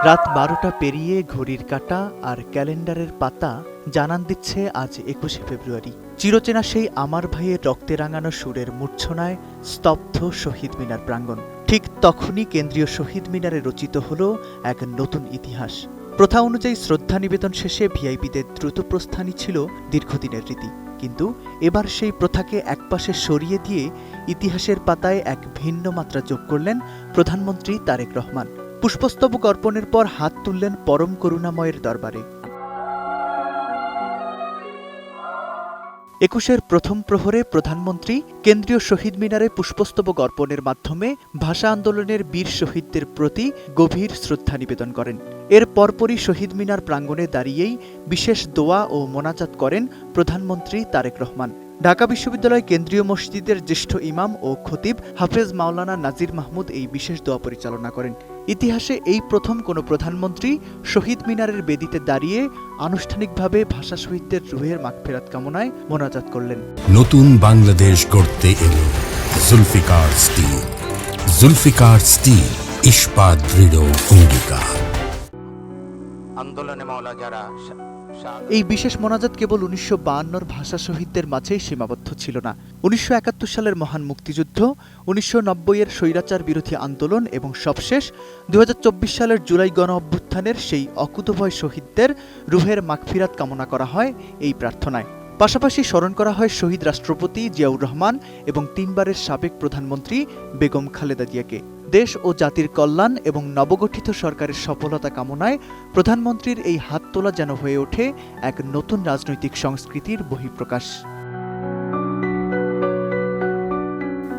রাত ১২টা পেরিয়ে ঘড়ির কাঁটা আর ক্যালেন্ডারের পাতা জানান দিচ্ছে আজ ২১শে ফেব্রুয়ারি। চিরচেনা সেই আমার ভাইয়ের রক্তে রাঙানো সুরের মূর্ছনায় স্তব্ধ শহীদ মিনার প্রাঙ্গণ। ঠিক তখনই কেন্দ্রীয় শহীদ মিনারে রচিত হল এক নতুন ইতিহাস। প্রথা অনুযায়ী শ্রদ্ধা নিবেদন শেষে ভিআইপিদের দ্রুত প্রস্থানই ছিল দীর্ঘদিনের রীতি, কিন্তু এবার সেই প্রথাকে একপাশে সরিয়ে দিয়ে ইতিহাসের পাতায় এক ভিন্ন মাত্রা যোগ করলেন প্রধানমন্ত্রী তারেক রহমান। পুষ্পস্তবক অর্পণের পর হাত তুললেন পরম করুণাময়ের দরবারে। ২১-এর প্রথম প্রহরে প্রধানমন্ত্রী কেন্দ্রীয় শহীদ মিনারে পুষ্পস্তবক অর্পণের মাধ্যমে ভাষা আন্দোলনের বীর শহীদদের প্রতি গভীর শ্রদ্ধা নিবেদন করেন। এর পরপরই শহীদ মিনার প্রাঙ্গণে দাঁড়িয়েই বিশেষ দোয়া ও মোনাজাত করেন প্রধানমন্ত্রী তারেক রহমান। ঢাকা বিশ্ববিদ্যালয় কেন্দ্রীয় মসজিদের জ্যেষ্ঠ ইমাম ও খতিব হাফেজ মাওলানা নাজির মাহমুদ এই বিশেষ দোয়া পরিচালনা করেন। ইতিহাসে এই প্রথম কোনো প্রধানমন্ত্রী শহীদ মিনারের বেদিতে দাঁড়িয়ে আনুষ্ঠানিকভাবে ভাষা শহীদদের রুহের মাগফিরাত কামনায় মোনাজাত করলেন। নতুন বাংলাদেশ গড়তে এলো জুলফিকার স্টিল। জুলফিকার স্টিল, ইস্পাত দৃঢ় অঙ্গীকার। আন্দোলনে মাওলা যারা এই বিশেষ মোনাজাত কেবল ১৯৫২-র ভাষা শহীদদের মাঝেই সীমাবদ্ধ ছিল না। ১৯৭১ সালের মহান মুক্তিযুদ্ধ, ১৯৯০-এর স্বৈরাচার বিরোধী আন্দোলন এবং সবশেষ ২০২৪ সালের জুলাই গণ অভ্যুত্থানের সেই অকুতোভয় শহীদদের রুহের মাগফিরাত কামনা করা হয় এই প্রার্থনায়। পাশাপাশি স্মরণ করা হয় শহীদ রাষ্ট্রপতি জিয়াউর রহমান এবং ৩ বারের সাবেক প্রধানমন্ত্রী বেগম খালেদা জিয়াকে। দেশ ও জাতির কল্যাণ এবং নবগঠিত সরকারের সফলতা কামনায় প্রধানমন্ত্রীর এই হাত তোলা যেন হয়ে ওঠে এক নতুন রাজনৈতিক সংস্কৃতির বহিঃপ্রকাশ।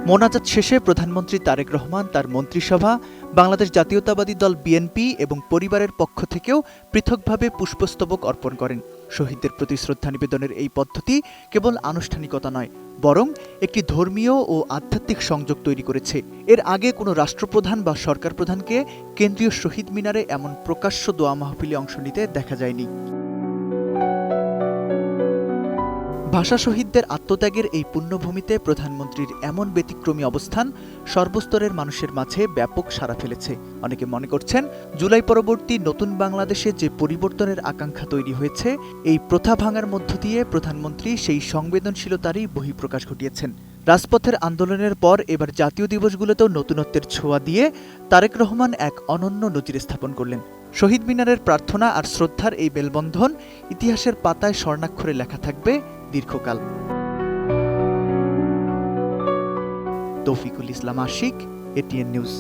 মোনাজাত শেষে প্রধানমন্ত্রী তারেক রহমান তার মন্ত্রিসভা, বাংলাদেশ জাতীয়তাবাদী দল বিএনপি এবং পরিবারের পক্ষ থেকেও পৃথকভাবে পুষ্পস্তবক অর্পণ করেন। শহীদদের প্রতি শ্রদ্ধা নিবেদনের এই পদ্ধতি কেবল আনুষ্ঠানিকতা নয়, বরং একটি ধর্মীয় ও আধ্যাত্মিক সংযোগ তৈরি করেছে। এর আগে কোনো রাষ্ট্রপ্রধান বা সরকার প্রধানকে কেন্দ্রীয় শহীদ মিনারে এমন প্রকাশ্য দোয়া মাহফিলে অংশ নিতে দেখা যায়নি। ভাষা শহীদদের আত্মত্যাগের এই পুণ্যভূমিতে প্রধানমন্ত্রীর এমন ব্যতিক্রমী অবস্থান সর্বস্তরের মানুষের মাঝে ব্যাপক সাড়া ফেলেছে। অনেকে মনে করছেন, জুলাই পরবর্তী নতুন বাংলাদেশে যে পরিবর্তনের আকাঙ্ক্ষা তৈরি হয়েছে, এই প্রথা ভাঙার মধ্য দিয়ে প্রধানমন্ত্রী সেই সংবেদনশীলতারই বহিঃপ্রকাশ ঘটিয়েছেন। রাজপথের আন্দোলনের পর এবার জাতীয় দিবসগুলোতেও নতুনত্বের ছোঁয়া দিয়ে তারেক রহমান এক অনন্য নজির স্থাপন করলেন। শহীদ মিনারের প্রার্থনা আর শ্রদ্ধার এই মেলবন্ধন ইতিহাসের পাতায় স্বর্ণাক্ষরে লেখা থাকবে দীর্ঘকাল। তৌফিকুল ইসলাম আশিক, এটিএন নিউজ।